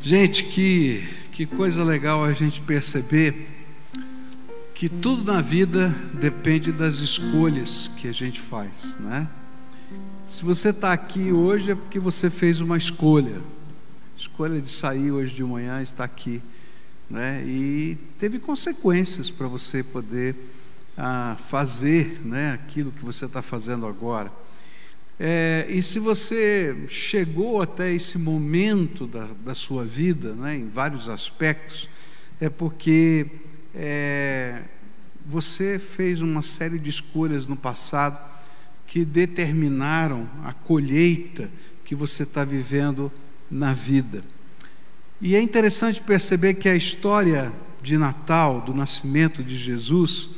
Gente, que coisa legal a gente perceber que tudo na vida depende das escolhas que a gente faz, né? Se você está aqui hoje é porque você fez uma escolha de sair hoje de manhã, estar aqui, né? E teve consequências para você poder fazer, né, aquilo que você está fazendo agora. E se você chegou até esse momento da sua vida, né, em vários aspectos, é porque você fez uma série de escolhas no passado que determinaram a colheita que você está vivendo na vida. E é interessante perceber que a história de Natal, do nascimento de Jesus,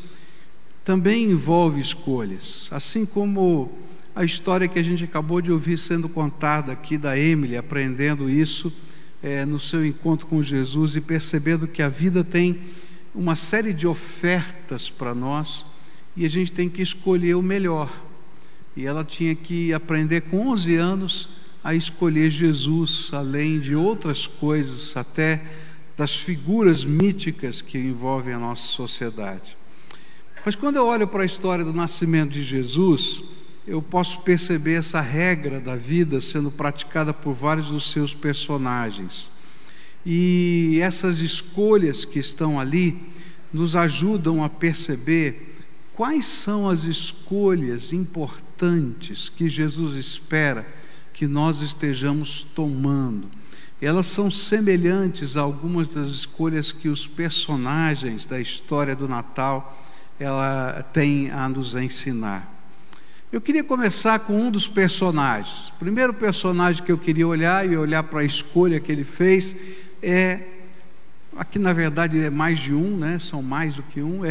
também envolve escolhas, assim como a história que a gente acabou de ouvir sendo contada aqui da Emily, aprendendo isso no seu encontro com Jesus e percebendo que a vida tem uma série de ofertas para nós e a gente tem que escolher o melhor. E ela tinha que aprender com 11 anos a escolher Jesus, além de outras coisas, até das figuras míticas que envolvem a nossa sociedade. Mas quando eu olho para a história do nascimento de Jesus, eu posso perceber essa regra da vida sendo praticada por vários dos seus personagens. E essas escolhas que estão ali nos ajudam a perceber quais são as escolhas importantes que Jesus espera que nós estejamos tomando. Elas são semelhantes a algumas das escolhas que os personagens da história do Natal têm a nos ensinar. Eu queria começar com um dos personagens. O primeiro personagem que eu queria olhar para a escolha que ele fez aqui na verdade é mais de um, né? São mais do que um,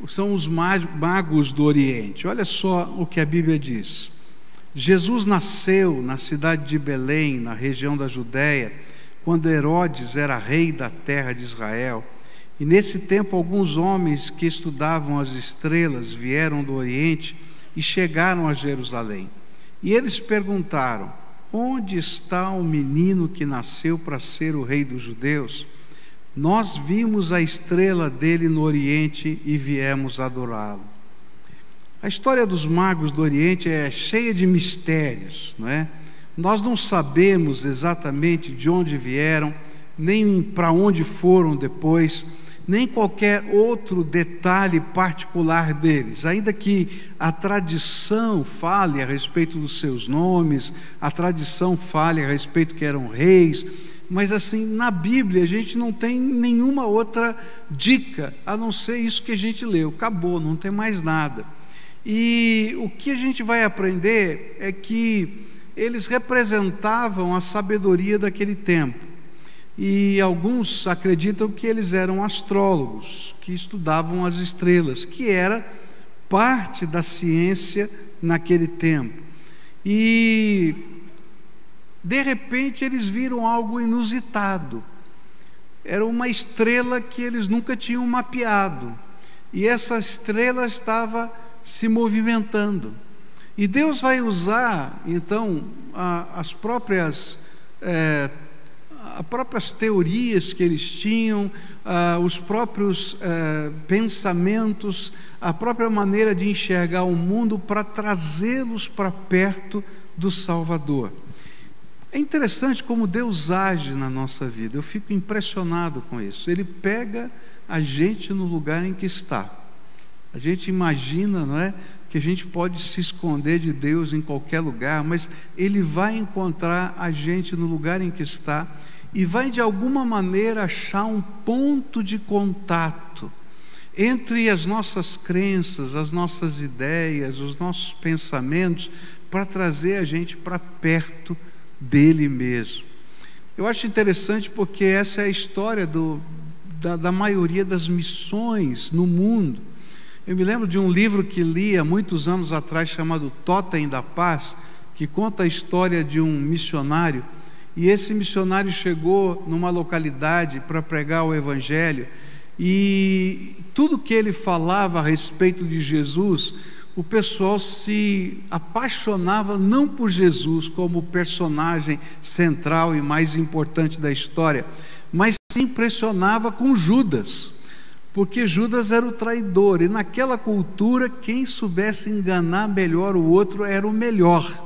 são os magos do Oriente. Olha só o que a Bíblia diz. Jesus nasceu na cidade de Belém, na região da Judéia, quando Herodes era rei da terra de Israel. E nesse tempo alguns homens que estudavam as estrelas vieram do Oriente e chegaram a Jerusalém. E eles perguntaram: onde está o menino que nasceu para ser o rei dos judeus? Nós vimos a estrela dele no Oriente e viemos adorá-lo. A história dos magos do Oriente é cheia de mistérios, não é? Nós não sabemos exatamente de onde vieram, nem para onde foram depois, nem qualquer outro detalhe particular deles, ainda que a tradição fale a respeito dos seus nomes, a tradição fale a respeito que eram reis, mas assim, na Bíblia a gente não tem nenhuma outra dica, a não ser isso que a gente leu, acabou, não tem mais nada. E o que a gente vai aprender é que eles representavam a sabedoria daquele tempo. E alguns acreditam que eles eram astrólogos, que estudavam as estrelas, que era parte da ciência naquele tempo. E, de repente, eles viram algo inusitado. Era uma estrela que eles nunca tinham mapeado. E essa estrela estava se movimentando. E Deus vai usar, então, as próprias teorias que eles tinham, os próprios pensamentos, a própria maneira de enxergar o mundo para trazê-los para perto do Salvador. É interessante como Deus age na nossa vida, eu fico impressionado com isso. Ele pega a gente no lugar em que está. A gente imagina, não é, que a gente pode se esconder de Deus em qualquer lugar, mas Ele vai encontrar a gente no lugar em que está e vai de alguma maneira achar um ponto de contato entre as nossas crenças, as nossas ideias, os nossos pensamentos, para trazer a gente para perto dele mesmo. Eu acho interessante porque essa é a história da maioria das missões no mundo. Eu me lembro de um livro que li há muitos anos atrás chamado Totem da Paz, que conta a história de um missionário. E esse missionário chegou numa localidade para pregar o Evangelho, e tudo que ele falava a respeito de Jesus, o pessoal se apaixonava não por Jesus como personagem central e mais importante da história, mas se impressionava com Judas, porque Judas era o traidor, e naquela cultura quem soubesse enganar melhor o outro era o melhor.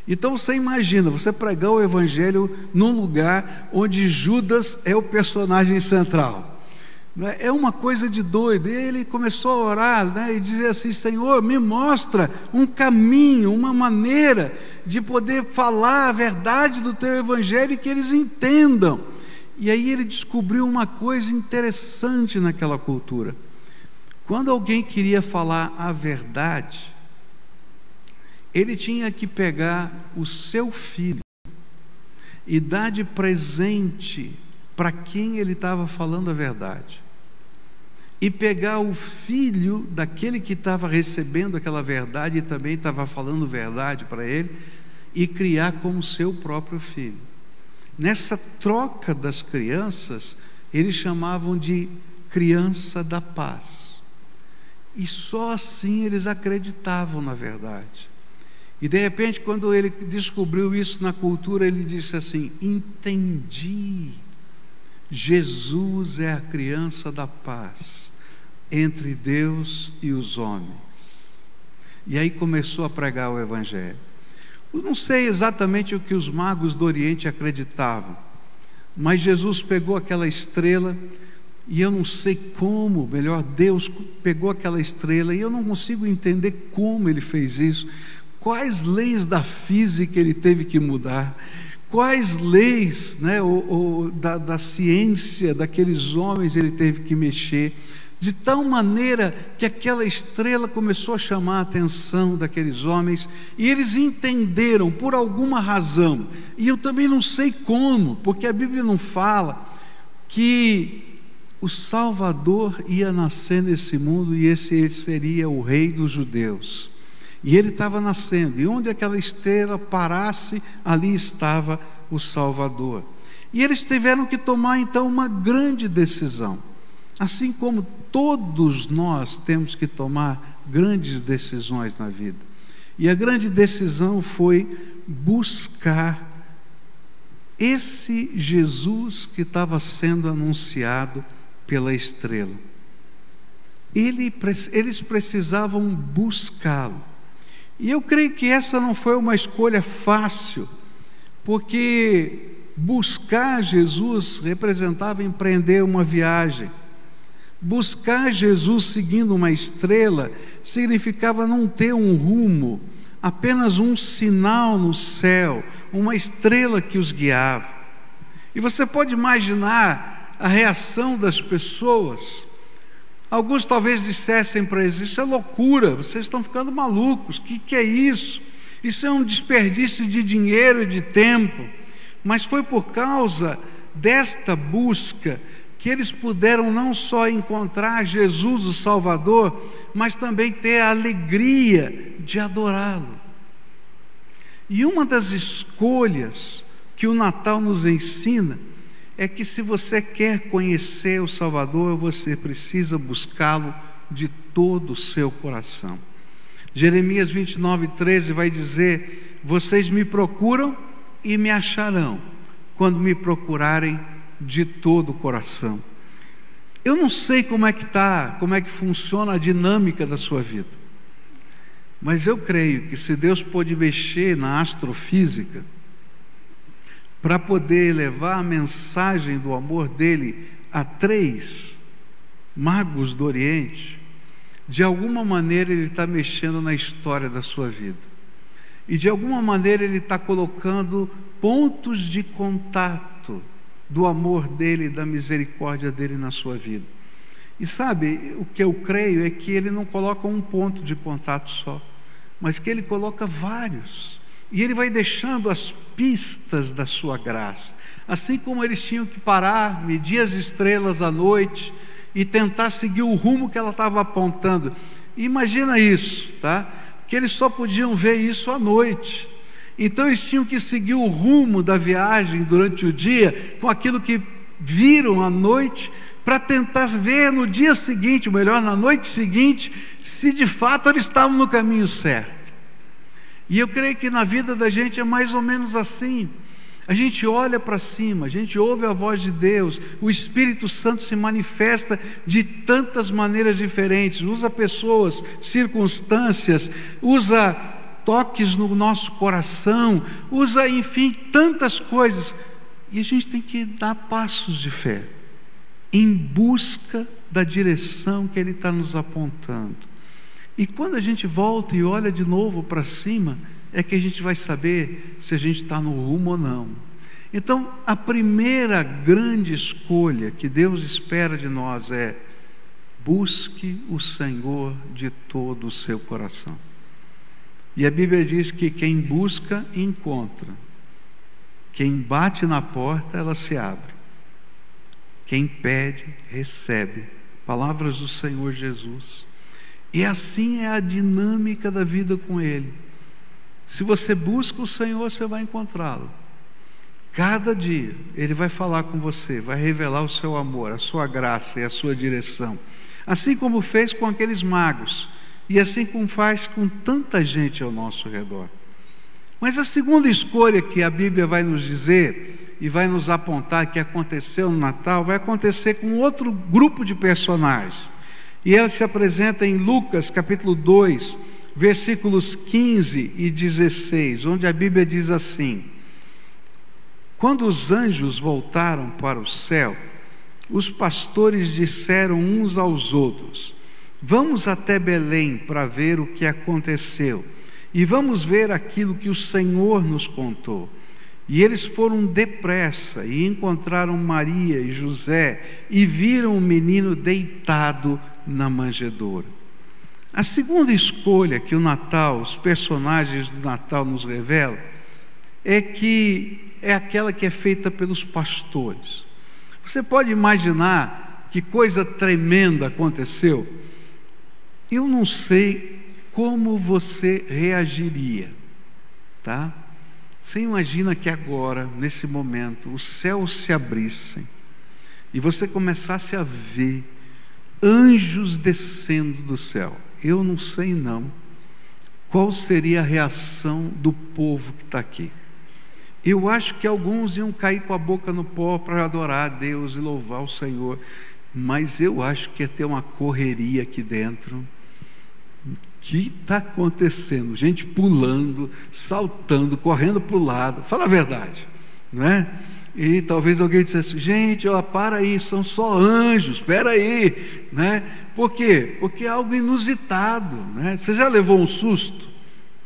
Então você imagina, você pregar o evangelho num lugar onde Judas é o personagem central. É uma coisa de doido. E ele começou a orar, né, e dizer assim: Senhor, me mostra um caminho, uma maneira de poder falar a verdade do teu evangelho e que eles entendam. E aí ele descobriu uma coisa interessante naquela cultura. Quando alguém queria falar a verdade, ele tinha que pegar o seu filho e dar de presente para quem ele estava falando a verdade, e pegar o filho daquele que estava recebendo aquela verdade e também estava falando verdade para ele, e criar como seu próprio filho. Nessa troca das crianças, eles chamavam de criança da paz, e só assim eles acreditavam na verdade. E de repente, quando ele descobriu isso na cultura, ele disse assim: entendi, Jesus é a criança da paz entre Deus e os homens. E aí começou a pregar o evangelho. Eu não sei exatamente o que os magos do Oriente acreditavam, mas Jesus pegou aquela estrela, e eu não sei como, melhor, Deus pegou aquela estrela, e eu não consigo entender como ele fez isso, quais leis da física ele teve que mudar, quais leis, né, da ciência daqueles homens ele teve que mexer, de tal maneira que aquela estrela começou a chamar a atenção daqueles homens, e eles entenderam por alguma razão, e eu também não sei como, porque a Bíblia não fala, que o Salvador ia nascer nesse mundo, e esse seria o rei dos judeus. E ele estava nascendo, e onde aquela estrela parasse, ali estava o Salvador. E eles tiveram que tomar então uma grande decisão, assim como todos nós temos que tomar grandes decisões na vida. E a grande decisão foi buscar esse Jesus que estava sendo anunciado pela estrela. Eles precisavam buscá-lo. E eu creio que essa não foi uma escolha fácil, porque buscar Jesus representava empreender uma viagem. Buscar Jesus seguindo uma estrela significava não ter um rumo, apenas um sinal no céu, uma estrela que os guiava. E você pode imaginar a reação das pessoas. Alguns talvez dissessem para eles: isso é loucura, vocês estão ficando malucos, o que é isso? Isso é um desperdício de dinheiro e de tempo. Mas foi por causa desta busca que eles puderam não só encontrar Jesus o Salvador, mas também ter a alegria de adorá-lo. E uma das escolhas que o Natal nos ensina é que, se você quer conhecer o Salvador, você precisa buscá-lo de todo o seu coração. Jeremias 29:13 vai dizer: vocês me procuram e me acharão, quando me procurarem de todo o coração. Eu não sei como é que funciona a dinâmica da sua vida, mas eu creio que se Deus pôde mexer na astrofísica para poder levar a mensagem do amor dele a 3 magos do Oriente, de alguma maneira ele está mexendo na história da sua vida, e de alguma maneira ele está colocando pontos de contato do amor dele, da misericórdia dele na sua vida. E sabe, o que eu creio é que ele não coloca um ponto de contato só, mas que ele coloca vários, e ele vai deixando as pistas da sua graça. Assim como eles tinham que parar, medir as estrelas à noite e tentar seguir o rumo que ela estava apontando. Imagina isso, tá? Que eles só podiam ver isso à noite. Então eles tinham que seguir o rumo da viagem durante o dia com aquilo que viram à noite, para tentar ver no dia seguinte, ou melhor, na noite seguinte, se de fato eles estavam no caminho certo. E eu creio que na vida da gente é mais ou menos assim. A gente olha para cima, a gente ouve a voz de Deus, o Espírito Santo se manifesta de tantas maneiras diferentes, usa pessoas, circunstâncias, usa toques no nosso coração, usa, enfim, tantas coisas. E a gente tem que dar passos de fé, em busca da direção que Ele está nos apontando. E quando a gente volta e olha de novo para cima, é que a gente vai saber se a gente está no rumo ou não. Então, a primeira grande escolha que Deus espera de nós é: busque o Senhor de todo o seu coração. E a Bíblia diz que quem busca, encontra. Quem bate na porta, ela se abre. Quem pede, recebe. Palavras do Senhor Jesus. E assim é a dinâmica da vida com Ele. Se você busca o Senhor, você vai encontrá-lo. Cada dia Ele vai falar com você, vai revelar o seu amor, a sua graça e a sua direção. Assim como fez com aqueles magos, e assim como faz com tanta gente ao nosso redor. Mas a segunda escolha que a Bíblia vai nos dizer e vai nos apontar que aconteceu no Natal, vai acontecer com outro grupo de personagens. E ela se apresenta em Lucas capítulo 2, versículos 15 e 16, onde a Bíblia diz assim: quando os anjos voltaram para o céu, os pastores disseram uns aos outros: vamos até Belém para ver o que aconteceu, e vamos ver aquilo que o Senhor nos contou. E eles foram depressa e encontraram Maria e José e viram o menino deitado na manjedoura. A segunda escolha que o Natal, os personagens do Natal nos revelam, é aquela que é feita pelos pastores. Você pode imaginar que coisa tremenda aconteceu? Eu não sei como você reagiria, tá? Você imagina que agora, nesse momento, os céus se abrissem e você começasse a ver anjos descendo do céu. Eu não sei não qual seria a reação do povo que está aqui. Eu acho que alguns iam cair com a boca no pó para adorar a Deus e louvar o Senhor, mas eu acho que ia ter uma correria aqui dentro. O que está acontecendo? Gente pulando, saltando, correndo para o lado. Fala a verdade, não é? E talvez alguém dissesse: gente, ó, para aí, são só anjos, espera aí, né? Por quê? Porque é algo inusitado, né? Você já levou um susto,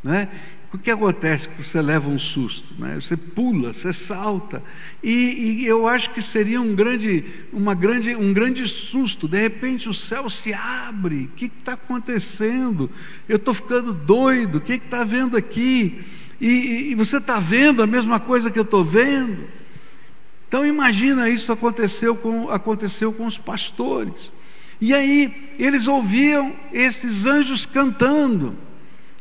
né? O que acontece que você leva um susto, né? Você pula, você salta, e eu acho que seria um grande susto. De repente o céu se abre. O que está acontecendo? Eu estou ficando doido. O que está vendo aqui? E você está vendo a mesma coisa que eu estou vendo? Então imagina, isso aconteceu com os pastores. E aí eles ouviam esses anjos cantando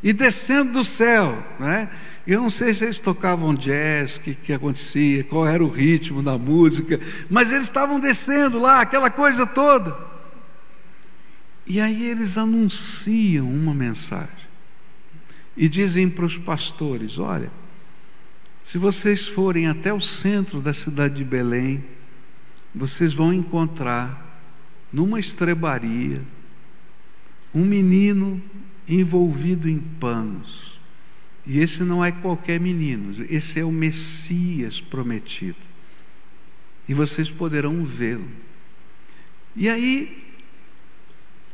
e descendo do céu, né? Eu não sei se eles tocavam jazz, o que acontecia, qual era o ritmo da música, mas eles estavam descendo lá, aquela coisa toda. E aí eles anunciam uma mensagem e dizem para os pastores: olha, se vocês forem até o centro da cidade de Belém, vocês vão encontrar numa estrebaria um menino envolvido em panos. E esse não é qualquer menino, esse é o Messias prometido. E vocês poderão vê-lo. E aí,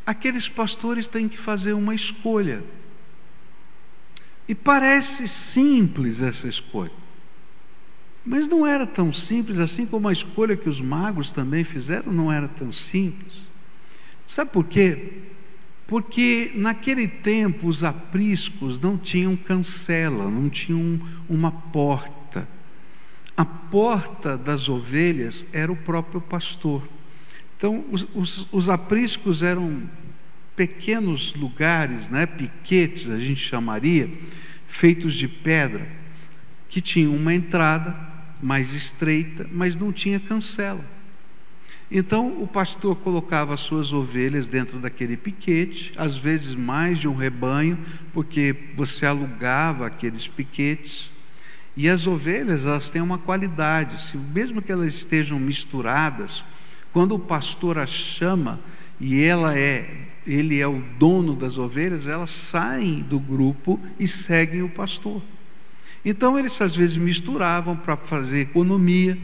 aqueles pastores têm que fazer uma escolha. E parece simples essa escolha, mas não era tão simples, assim como a escolha que os magos também fizeram não era tão simples. Sabe por quê? Porque naquele tempo os apriscos não tinham cancela, não tinham uma porta. A porta das ovelhas era o próprio pastor. Então os apriscos eram pequenos lugares, né, piquetes a gente chamaria, feitos de pedra, que tinham uma entrada mais estreita, mas não tinha cancela. Então o pastor colocava as suas ovelhas dentro daquele piquete, às vezes mais de um rebanho, porque você alugava aqueles piquetes. E as ovelhas, elas têm uma qualidade, mesmo que elas estejam misturadas, quando o pastor as chama e ele é o dono das ovelhas, elas saem do grupo e seguem o pastor. Então eles às vezes misturavam para fazer economia.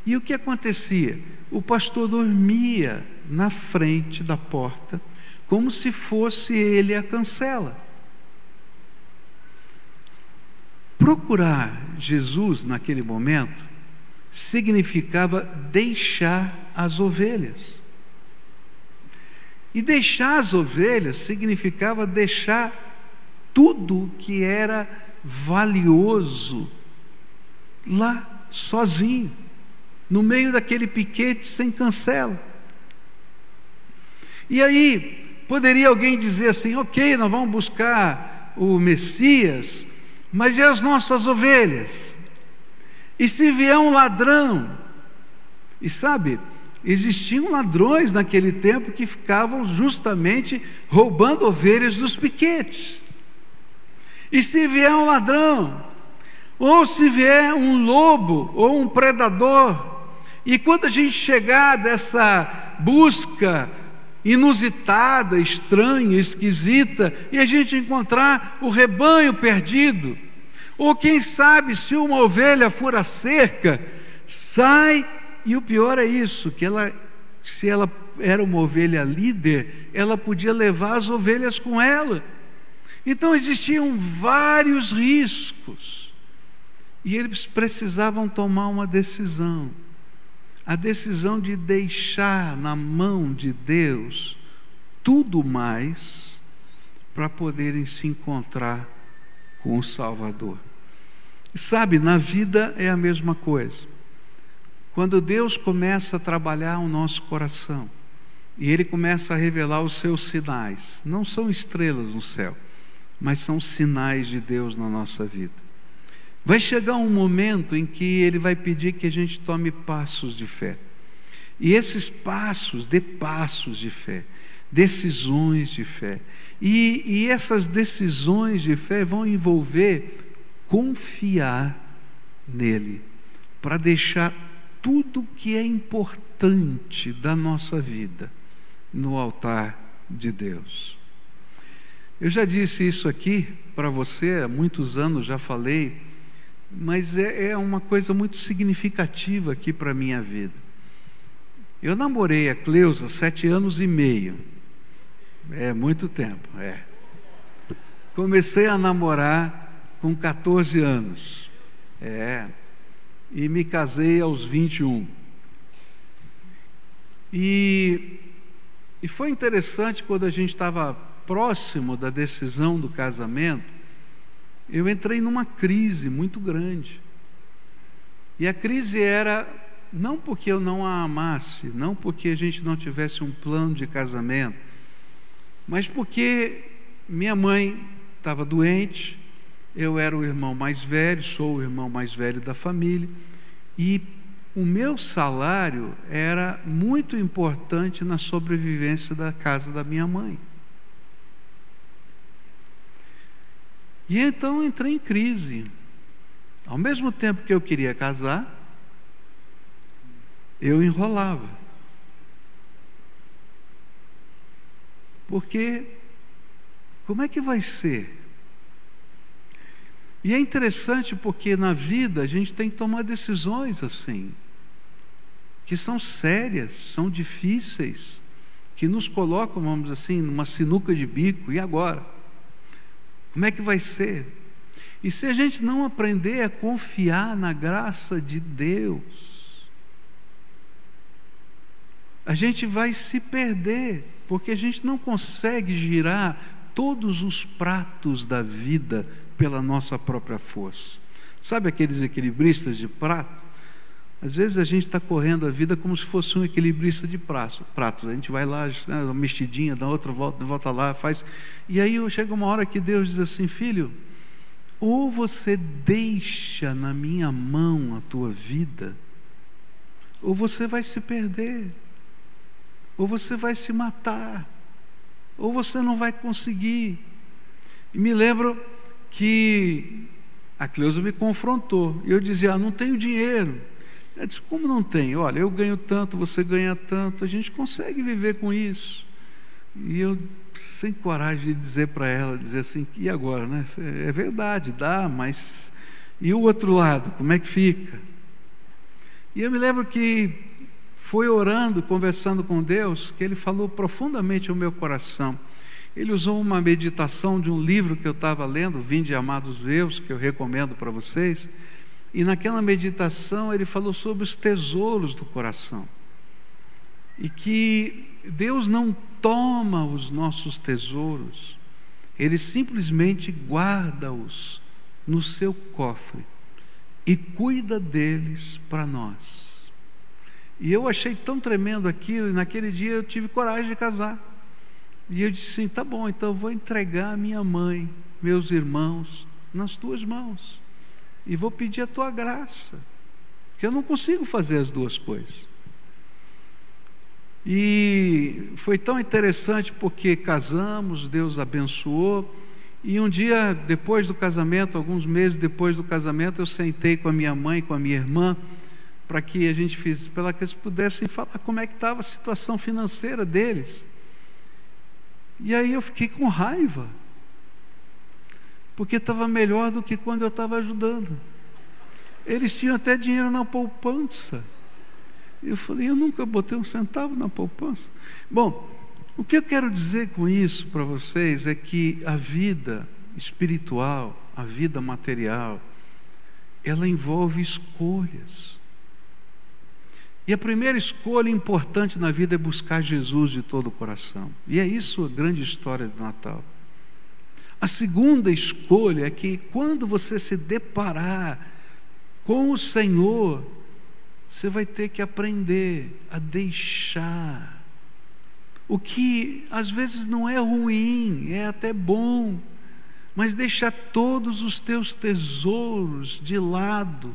E o que acontecia? O pastor dormia na frente da porta, como se fosse ele a cancela. Procurar Jesus naquele momento significava deixar as ovelhas. E deixar as ovelhas significava deixar tudo que era valioso lá, sozinho, no meio daquele piquete sem cancela. E aí, poderia alguém dizer assim: ok, nós vamos buscar o Messias, mas e as nossas ovelhas? E se vier um ladrão? E sabe, existiam ladrões naquele tempo que ficavam justamente roubando ovelhas dos piquetes. E se vier um ladrão, ou se vier um lobo ou um predador, e quando a gente chegar dessa busca inusitada, estranha, esquisita, e a gente encontrar o rebanho perdido, ou quem sabe se uma ovelha for a cerca, sai, e o pior é isso, que se ela era uma ovelha líder, ela podia levar as ovelhas com ela. Então existiam vários riscos, e eles precisavam tomar uma decisão, a decisão de deixar na mão de Deus tudo mais, para poderem se encontrar com o Salvador. E sabe, na vida é a mesma coisa. Quando Deus começa a trabalhar o nosso coração, e Ele começa a revelar os seus sinais, não são estrelas no céu, mas são sinais de Deus na nossa vida. Vai chegar um momento em que Ele vai pedir que a gente tome passos de fé. E esses passos, dê passos de fé, decisões de fé. E essas decisões de fé vão envolver confiar nele, para deixar tudo que é importante da nossa vida no altar de Deus. Eu já disse isso aqui para você há muitos anos, já falei, mas é uma coisa muito significativa aqui para a minha vida. Eu namorei a Cleusa 7 anos e meio, é muito tempo, Comecei a namorar com 14 anos, e me casei aos 21. E foi interessante, quando a gente estava próximo da decisão do casamento, eu entrei numa crise muito grande. E a crise era, não porque eu não a amasse, não porque a gente não tivesse um plano de casamento, mas porque minha mãe estava doente, eu era o irmão mais velho, sou o irmão mais velho da família, e o meu salário era muito importante na sobrevivência da casa da minha mãe. E então eu entrei em crise. Ao mesmo tempo que eu queria casar, eu enrolava. Porque como é que vai ser? E é interessante porque na vida a gente tem que tomar decisões assim, que são sérias, são difíceis, que nos colocam, vamos dizer assim, numa sinuca de bico. E agora? Como é que vai ser? E se a gente não aprender a confiar na graça de Deus, a gente vai se perder, porque a gente não consegue girar todos os pratos da vida pela nossa própria força. Sabe aqueles equilibristas de prato? Às vezes a gente está correndo a vida como se fosse um equilibrista de pratos. A gente vai lá, uma mexidinha, dá outra volta, volta lá, faz. E aí chega uma hora que Deus diz assim: filho, ou você deixa na minha mão a tua vida, ou você vai se perder. ou você vai se matar, ou você não vai conseguir. E me lembro que a Cleusa me confrontou, e eu dizia: não tenho dinheiro. Ela disse: como não tem? Olha, eu ganho tanto, você ganha tanto, a gente consegue viver com isso. E eu, sem coragem de dizer para ela, dizer assim: e agora, né? É verdade, dá, mas e o outro lado, como é que fica? E eu me lembro que foi orando, conversando com Deus, que Ele falou profundamente ao meu coração. Ele usou uma meditação de um livro que eu estava lendo, Vinde Amados Meus, que eu recomendo para vocês, e naquela meditação Ele falou sobre os tesouros do coração, e que Deus não toma os nossos tesouros, Ele simplesmente guarda-os no seu cofre e cuida deles para nós. E eu achei tão tremendo aquilo, e naquele dia eu tive coragem de casar. E eu disse assim: tá bom, então eu vou entregar a minha mãe, meus irmãos, nas tuas mãos, e vou pedir a tua graça, porque eu não consigo fazer as duas coisas. E foi tão interessante, porque casamos, Deus abençoou, e um dia depois do casamento, alguns meses depois do casamento, eu sentei com a minha mãe, com a minha irmã, para que a gente fizesse, para que eles pudessem falar como é que estava a situação financeira deles. E aí eu fiquei com raiva, porque estava melhor do que quando eu estava ajudando. Eles tinham até dinheiro na poupança. Eu falei: eu nunca botei um centavo na poupança. Bom, o que eu quero dizer com isso para vocês é que a vida espiritual, a vida material, ela envolve escolhas. E a primeira escolha importante na vida é buscar Jesus de todo o coração. E é isso a grande história do Natal. A segunda escolha é que quando você se deparar com o Senhor, você vai ter que aprender a deixar. O que às vezes não é ruim, é até bom, mas deixar todos os teus tesouros de lado,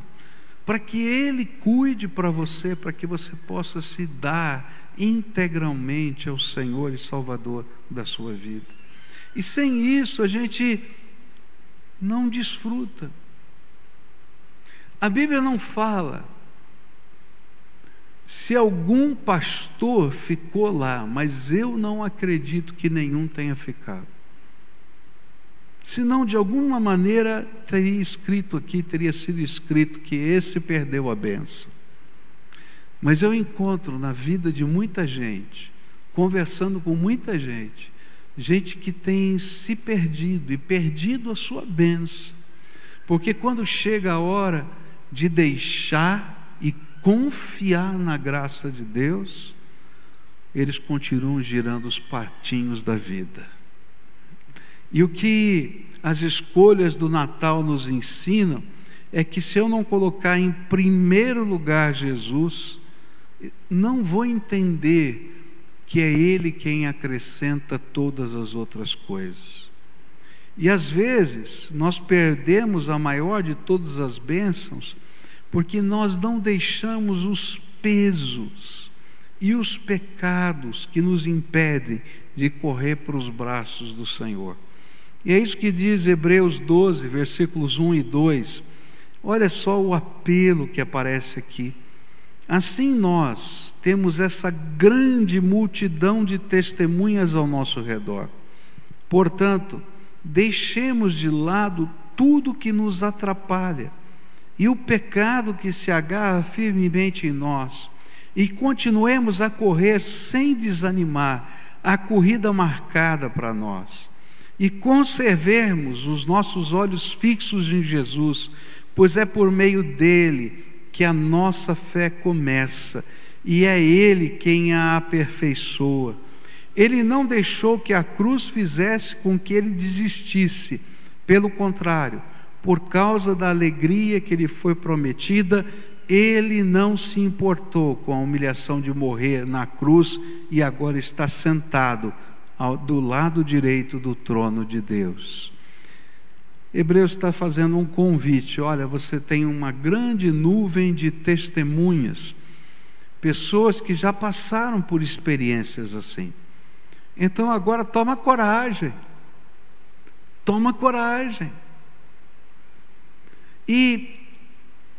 para que Ele cuide para você, para que você possa se dar integralmente ao Senhor e Salvador da sua vida. E sem isso a gente não desfruta. A Bíblia não fala se algum pastor ficou lá, mas eu não acredito que nenhum tenha ficado. Senão, de alguma maneira, teria escrito aqui, teria sido escrito que esse perdeu a bênção. Mas eu encontro na vida de muita gente, conversando com muita gente, gente que tem se perdido e perdido a sua bênção, porque quando chega a hora de deixar e confiar na graça de Deus, eles continuam girando os patinhos da vida. E o que as escolhas do Natal nos ensinam é que se eu não colocar em primeiro lugar Jesus, não vou entender que é Ele quem acrescenta todas as outras coisas. E às vezes nós perdemos a maior de todas as bênçãos porque nós não deixamos os pesos e os pecados que nos impedem de correr para os braços do Senhor. E é isso que diz Hebreus 12, versículos 1 e 2. Olha só o apelo que aparece aqui. Assim nós temos essa grande multidão de testemunhas ao nosso redor. Portanto, deixemos de lado tudo que nos atrapalha e o pecado que se agarra firmemente em nós, e continuemos a correr sem desanimar a corrida marcada para nós. E conservemos os nossos olhos fixos em Jesus, pois é por meio dele que a nossa fé começa, e é Ele quem a aperfeiçoa. Ele não deixou que a cruz fizesse com que ele desistisse, pelo contrário, por causa da alegria que lhe foi prometida, ele não se importou com a humilhação de morrer na cruz, e agora está sentado do lado direito do trono de Deus. Hebreus está fazendo um convite. Olha, você tem uma grande nuvem de testemunhas, pessoas que já passaram por experiências assim. Então agora toma coragem. Toma coragem. E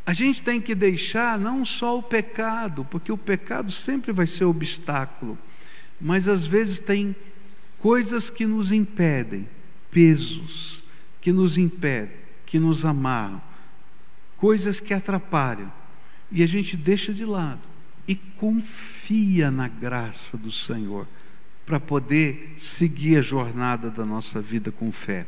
a gente tem que deixar não só o pecado, porque o pecado sempre vai ser obstáculo, mas às vezes tem coisas que nos impedem, pesos que nos impedem, que nos amarram, coisas que atrapalham, e a gente deixa de lado e confia na graça do Senhor para poder seguir a jornada da nossa vida com fé.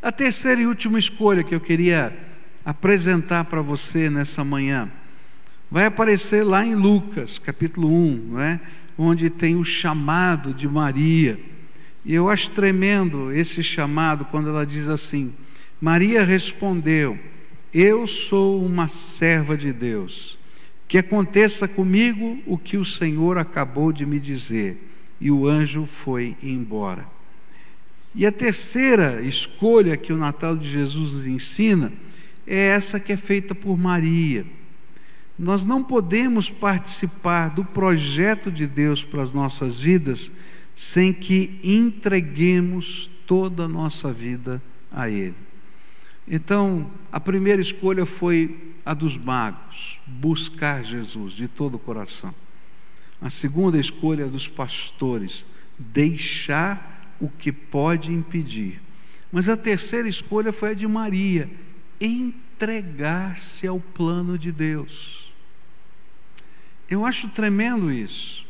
A terceira e última escolha que eu queria apresentar para você nessa manhã vai aparecer lá em Lucas, capítulo 1, não é? Onde tem o chamado de Maria. E eu acho tremendo esse chamado quando ela diz assim: Maria respondeu: eu sou uma serva de Deus, que aconteça comigo o que o Senhor acabou de me dizer. E o anjo foi embora. E a terceira escolha que o Natal de Jesus nos ensina é essa que é feita por Maria. Nós não podemos participar do projeto de Deus para as nossas vidas sem que entreguemos toda a nossa vida a Ele. Então, a primeira escolha foi a dos magos, buscar Jesus de todo o coração. A segunda escolha é dos pastores, deixar o que pode impedir. Mas a terceira escolha foi a de Maria, entregar-se ao plano de Deus. Eu acho tremendo isso.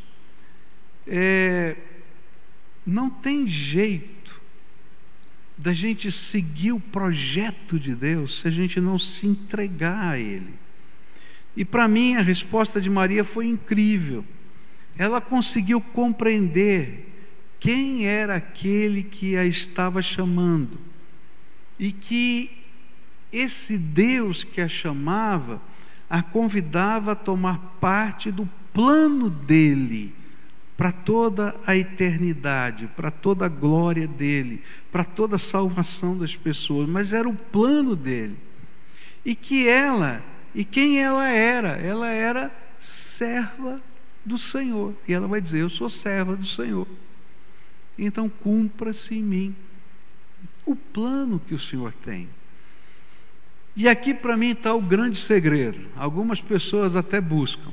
Não tem jeito da gente seguir o projeto de Deus se a gente não se entregar a Ele. E para mim a resposta de Maria foi incrível. Ela conseguiu compreender quem era aquele que a estava chamando, e que esse Deus que a chamava a convidava a tomar parte do plano dele para toda a eternidade, para toda a glória dele, para toda a salvação das pessoas. Mas era o plano dele. E que ela, e quem ela era serva do Senhor. E ela vai dizer: eu sou serva do Senhor, então cumpra-se em mim o plano que o Senhor tem. E aqui para mim está o grande segredo. Algumas pessoas até buscam,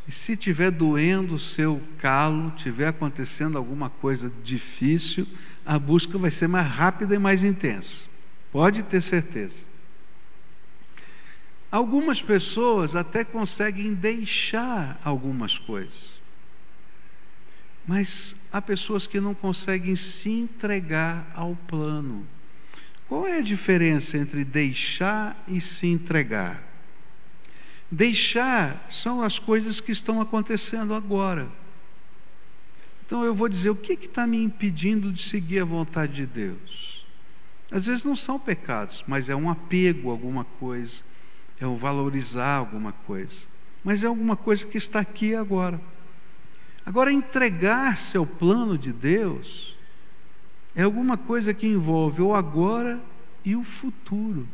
e se estiver doendo o seu calo, estiver acontecendo alguma coisa difícil, a busca vai ser mais rápida e mais intensa, pode ter certeza. Algumas pessoas até conseguem deixar algumas coisas, mas há pessoas que não conseguem se entregar ao plano. Qual é a diferença entre deixar e se entregar? Deixar são as coisas que estão acontecendo agora. Então eu vou dizer: o que está me impedindo de seguir a vontade de Deus? Às vezes não são pecados, mas é um apego a alguma coisa, é um valorizar alguma coisa, mas é alguma coisa que está aqui agora. Agora, entregar-se ao plano de Deus é alguma coisa que envolve o agora e o futuro.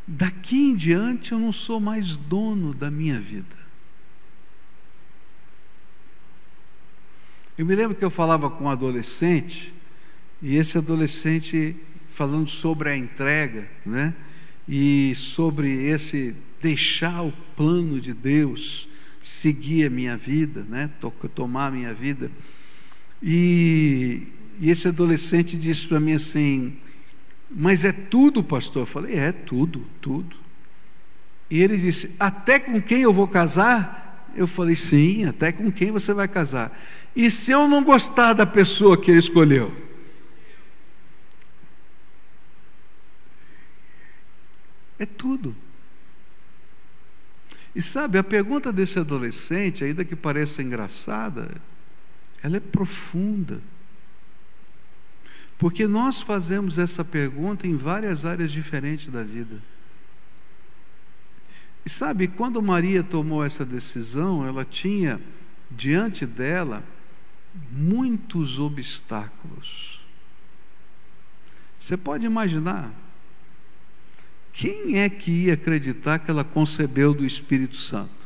Daqui em diante eu não sou mais dono da minha vida. Eu me lembro que eu falava com um adolescente, e esse adolescente falando sobre a entrega, né? E sobre esse deixar o plano de Deus seguir a minha vida, né? Tomar a minha vida. E esse adolescente disse para mim assim: mas é tudo, pastor? Eu falei: é tudo, tudo. E ele disse: até com quem eu vou casar? Eu falei: sim, até com quem você vai casar. E se eu não gostar da pessoa que ele escolheu? É tudo. E sabe, a pergunta desse adolescente, ainda que pareça engraçada, ela é profunda. Porque nós fazemos essa pergunta em várias áreas diferentes da vida. E sabe, quando Maria tomou essa decisão, ela tinha diante dela muitos obstáculos. Você pode imaginar quem é que ia acreditar que ela concebeu do Espírito Santo?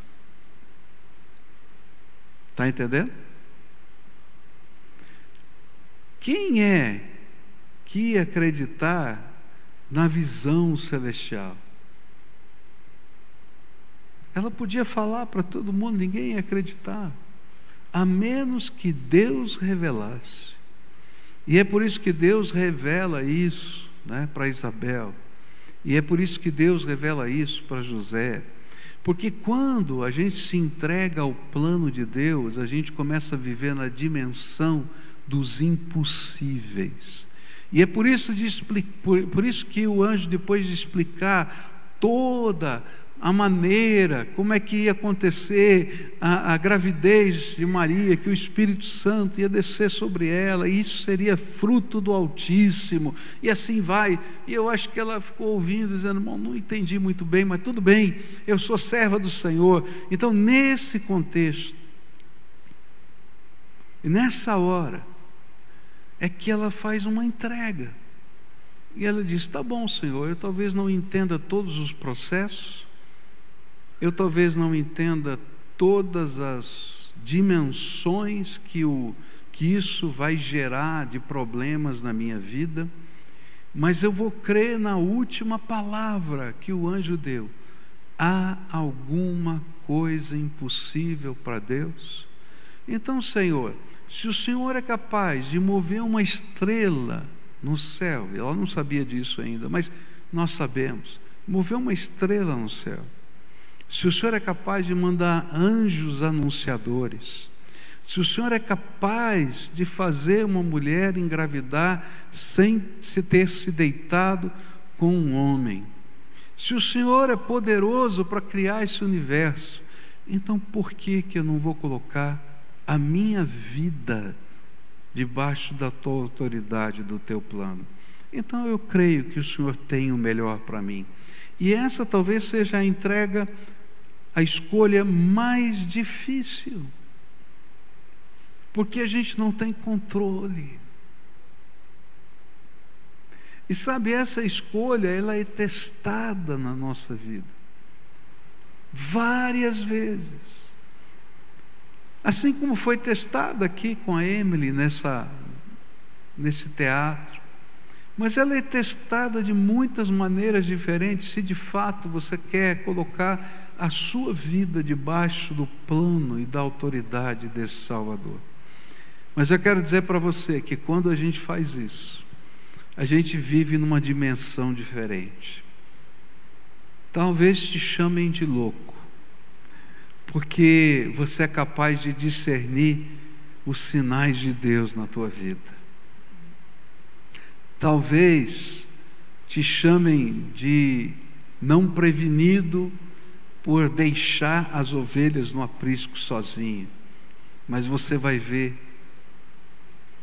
Está entendendo? Quem é que ia acreditar na visão celestial? Ela podia falar para todo mundo, ninguém ia acreditar, a menos que Deus revelasse. E é por isso que Deus revela isso, né, para Isabel. E é por isso que Deus revela isso para José. Porque quando a gente se entrega ao plano de Deus, a gente começa a viver na dimensão dos impossíveis. E é por isso que o anjo, depois de explicar toda a maneira, como é que ia acontecer a gravidez de Maria, que o Espírito Santo ia descer sobre ela, e isso seria fruto do Altíssimo, e assim vai. E eu acho que ela ficou ouvindo, dizendo: irmão, não entendi muito bem, mas tudo bem, eu sou serva do Senhor. Então, nesse contexto, e nessa hora, é que ela faz uma entrega, e ela diz: tá bom, Senhor, eu talvez não entenda todos os processos, eu talvez não entenda todas as dimensões que isso vai gerar de problemas na minha vida, mas eu vou crer na última palavra que o anjo deu. Há alguma coisa impossível para Deus? Então, Senhor, se o Senhor é capaz de mover uma estrela no céu, ela não sabia disso ainda, mas nós sabemos, mover uma estrela no céu, se o Senhor é capaz de mandar anjos anunciadores, se o Senhor é capaz de fazer uma mulher engravidar sem ter se deitado com um homem, se o Senhor é poderoso para criar esse universo, então por que eu não vou colocar a minha vida debaixo da tua autoridade, do teu plano? Então eu creio que o Senhor tem o melhor para mim. E essa talvez seja a entrega, a escolha mais difícil, porque a gente não tem controle. E sabe, essa escolha, ela é testada na nossa vida várias vezes, assim como foi testada aqui com a Emily nesse teatro. Mas ela é testada de muitas maneiras diferentes, se de fato você quer colocar a sua vida debaixo do plano e da autoridade desse Salvador. Mas eu quero dizer para você que quando a gente faz isso, a gente vive numa dimensão diferente. Talvez te chamem de louco, porque você é capaz de discernir os sinais de Deus na tua vida. Talvez te chamem de não prevenido por deixar as ovelhas no aprisco sozinho, mas você vai ver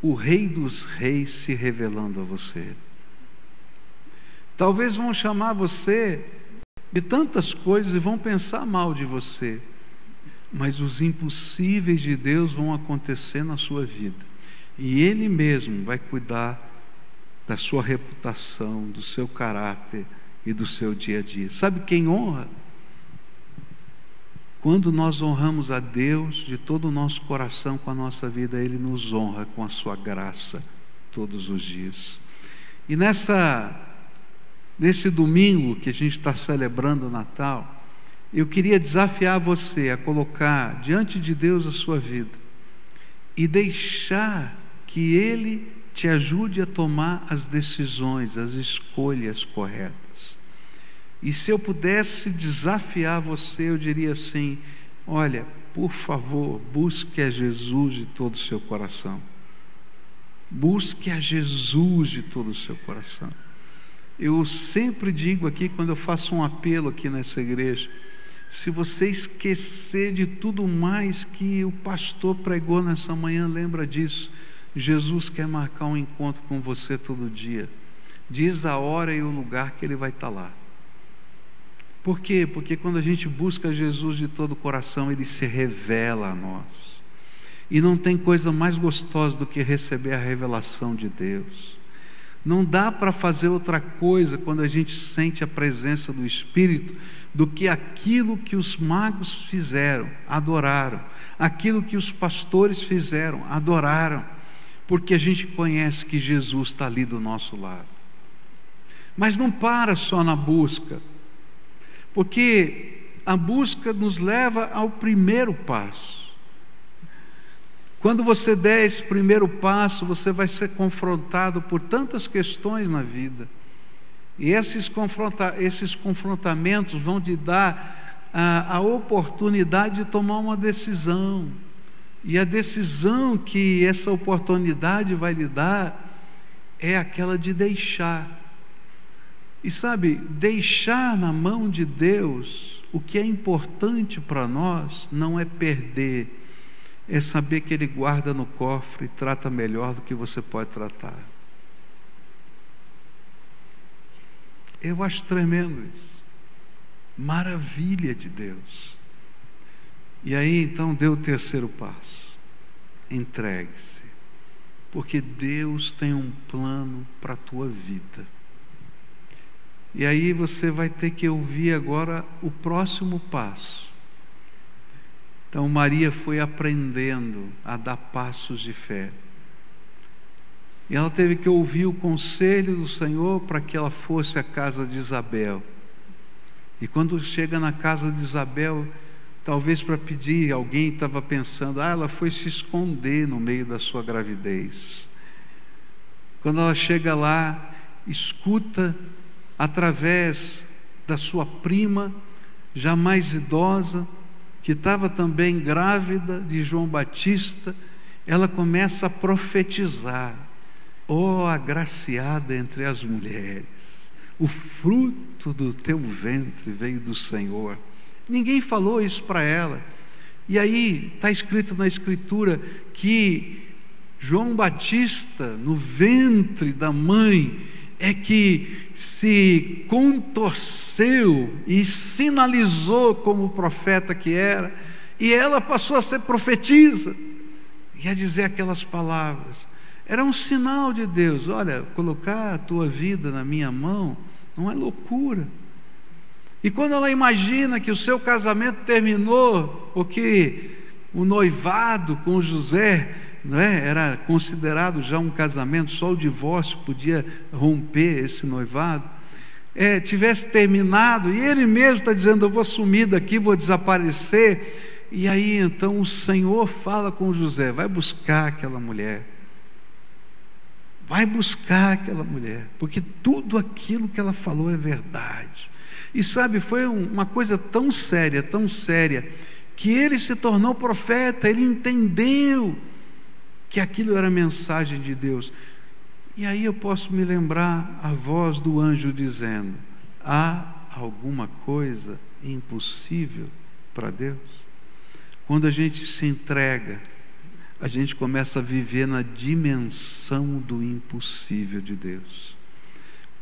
o Rei dos Reis se revelando a você. Talvez vão chamar você de tantas coisas e vão pensar mal de você, mas os impossíveis de Deus vão acontecer na sua vida, e Ele mesmo vai cuidar da sua reputação, do seu caráter e do seu dia a dia. Sabe quem honra? Quando nós honramos a Deus de todo o nosso coração com a nossa vida, Ele nos honra com a sua graça todos os dias. E nesse domingo que a gente está celebrando o Natal, eu queria desafiar você a colocar diante de Deus a sua vida e deixar que Ele te ajude a tomar as decisões, as escolhas corretas. E se eu pudesse desafiar você, eu diria assim: olha, por favor, busque a Jesus de todo o seu coração. Busque a Jesus de todo o seu coração. Eu sempre digo aqui, quando eu faço um apelo aqui nessa igreja, se você esquecer de tudo mais que o pastor pregou nessa manhã, lembra disso. Jesus quer marcar um encontro com você todo dia. Diz a hora e o lugar que Ele vai estar lá. Por quê? Porque quando a gente busca Jesus de todo o coração, Ele se revela a nós. E não tem coisa mais gostosa do que receber a revelação de Deus. Não dá para fazer outra coisa quando a gente sente a presença do Espírito do que aquilo que os magos fizeram, adoraram, aquilo que os pastores fizeram, adoraram, porque a gente conhece que Jesus está ali do nosso lado. Mas não para só na busca, porque a busca nos leva ao primeiro passo. Quando você der esse primeiro passo, você vai ser confrontado por tantas questões na vida. E esses confrontamentos vão te dar a oportunidade de tomar uma decisão. E a decisão que essa oportunidade vai lhe dar é aquela de deixar. E sabe, deixar na mão de Deus, o que é importante para nós não é perder, é saber que Ele guarda no cofre e trata melhor do que você pode tratar. Eu acho tremendo isso. Maravilha de Deus. E aí então dê o terceiro passo. Entregue-se. Porque Deus tem um plano para a tua vida. E aí você vai ter que ouvir agora o próximo passo. Então Maria foi aprendendo a dar passos de fé. E ela teve que ouvir o conselho do Senhor para que ela fosse à casa de Isabel. E quando chega na casa de Isabel, talvez para pedir, alguém estava pensando, ela foi se esconder no meio da sua gravidez. Quando ela chega lá, escuta através da sua prima, já mais idosa, que estava também grávida de João Batista, ela começa a profetizar: ó agraciada entre as mulheres, o fruto do teu ventre veio do Senhor. Ninguém falou isso para ela. E aí está escrito na Escritura que João Batista, no ventre da mãe, é que se contorceu e sinalizou como profeta que era, e ela passou a ser profetisa e a dizer aquelas palavras. Era um sinal de Deus. Olha, colocar a tua vida na minha mão não é loucura. E quando ela imagina que o seu casamento terminou, porque o noivado com José, não é? Era considerado já um casamento, só o divórcio podia romper esse noivado, tivesse terminado, e ele mesmo está dizendo: eu vou sumir daqui, vou desaparecer. E aí então o Senhor fala com José: vai buscar aquela mulher, vai buscar aquela mulher, porque tudo aquilo que ela falou é verdade. E sabe, foi uma coisa tão séria, que ele se tornou profeta. Ele entendeu que aquilo era mensagem de Deus. E aí eu posso me lembrar a voz do anjo dizendo: há alguma coisa impossível para Deus? Quando a gente se entrega, a gente começa a viver na dimensão do impossível de Deus.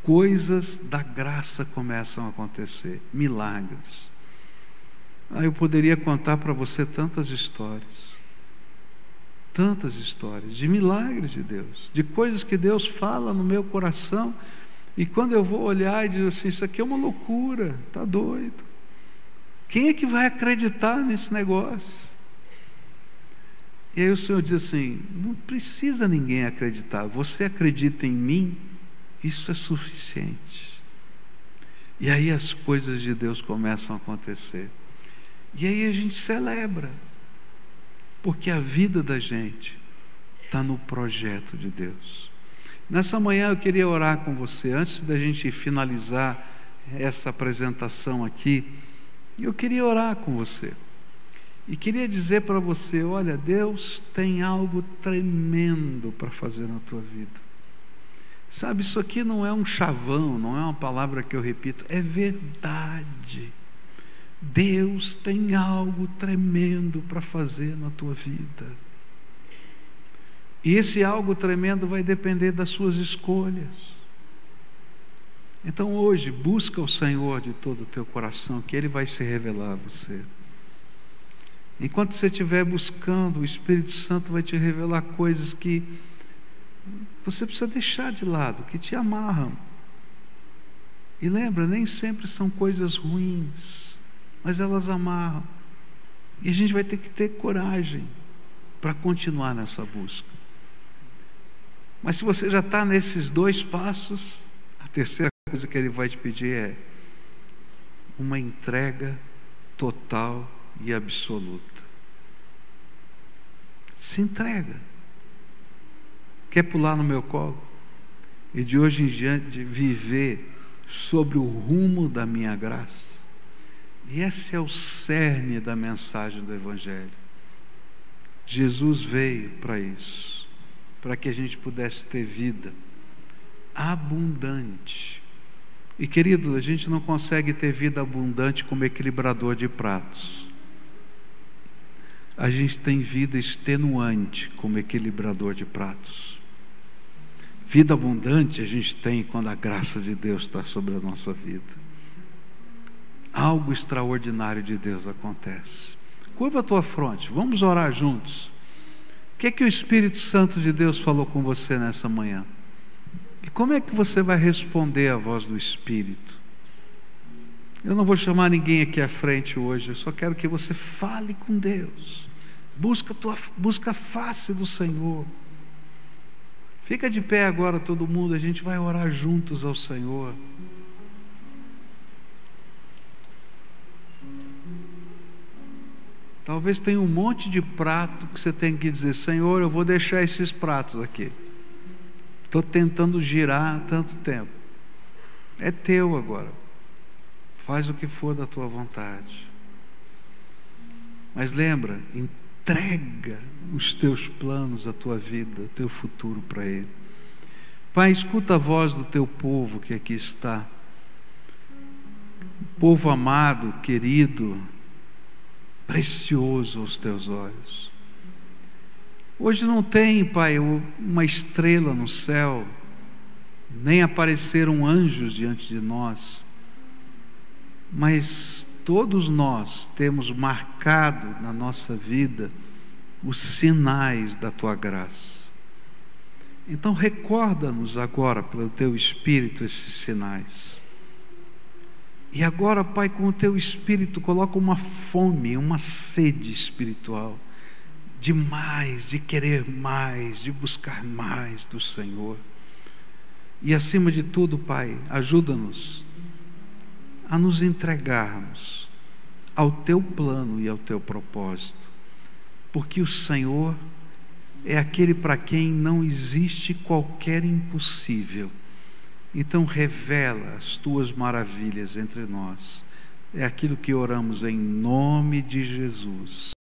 Coisas da graça começam a acontecer, milagres. Eu poderia contar para você tantas histórias de milagres de Deus, de coisas que Deus fala no meu coração, e quando eu vou olhar e digo assim: isso aqui é uma loucura, está doido, quem é que vai acreditar nesse negócio? E aí o Senhor diz assim: não precisa ninguém acreditar, você acredita em mim, isso é suficiente. E aí as coisas de Deus começam a acontecer, e aí a gente celebra, porque a vida da gente está no projeto de Deus. Nessa manhã eu queria orar com você, antes da gente finalizar essa apresentação aqui, eu queria orar com você, e queria dizer para você: olha, Deus tem algo tremendo para fazer na tua vida. Sabe, isso aqui não é um chavão, não é uma palavra que eu repito, é verdade. Deus tem algo tremendo para fazer na tua vida. E esse algo tremendo vai depender das suas escolhas. Então hoje, busca o Senhor de todo o teu coração, que Ele vai se revelar a você. Enquanto você estiver buscando, o Espírito Santo vai te revelar coisas que você precisa deixar de lado, que te amarram. E lembra, nem sempre são coisas ruins, mas elas amarram. E a gente vai ter que ter coragem para continuar nessa busca. Mas se você já está nesses 2 passos, a terceira coisa que Ele vai te pedir é uma entrega total e absoluta. Se entrega. Quer pular no meu colo? E de hoje em diante viver sobre o rumo da minha graça. E esse é o cerne da mensagem do Evangelho. Jesus veio para isso, para que a gente pudesse ter vida abundante. E querido, a gente não consegue ter vida abundante como equilibrador de pratos. A gente tem vida extenuante como equilibrador de pratos. Vida abundante a gente tem quando a graça de Deus está sobre a nossa vida. Algo extraordinário de Deus acontece. Curva a tua fronte, vamos orar juntos. O que é que o Espírito Santo de Deus falou com você nessa manhã? E como é que você vai responder à voz do Espírito? Eu não vou chamar ninguém aqui à frente hoje, eu só quero que você fale com Deus. Busca a face do Senhor. Fica de pé agora todo mundo, a gente vai orar juntos ao Senhor. Talvez tenha um monte de prato que você tem que dizer: Senhor, eu vou deixar esses pratos aqui. Estou tentando girar há tanto tempo. É teu agora. Faz o que for da tua vontade. Mas lembra, entrega os teus planos, a tua vida, o teu futuro para Ele. Pai, escuta a voz do teu povo que aqui está. Povo amado, querido, precioso aos teus olhos. Hoje não tem, Pai, uma estrela no céu, nem apareceram anjos diante de nós, mas todos nós temos marcado na nossa vida os sinais da tua graça. Então recorda-nos agora pelo teu Espírito esses sinais. E agora, Pai, com o teu Espírito coloca uma fome, uma sede espiritual de mais, de querer mais, de buscar mais do Senhor. E acima de tudo, Pai, ajuda-nos a nos entregarmos ao teu plano e ao teu propósito, porque o Senhor é aquele para quem não existe qualquer impossível. Então revela as tuas maravilhas entre nós. É aquilo que oramos em nome de Jesus.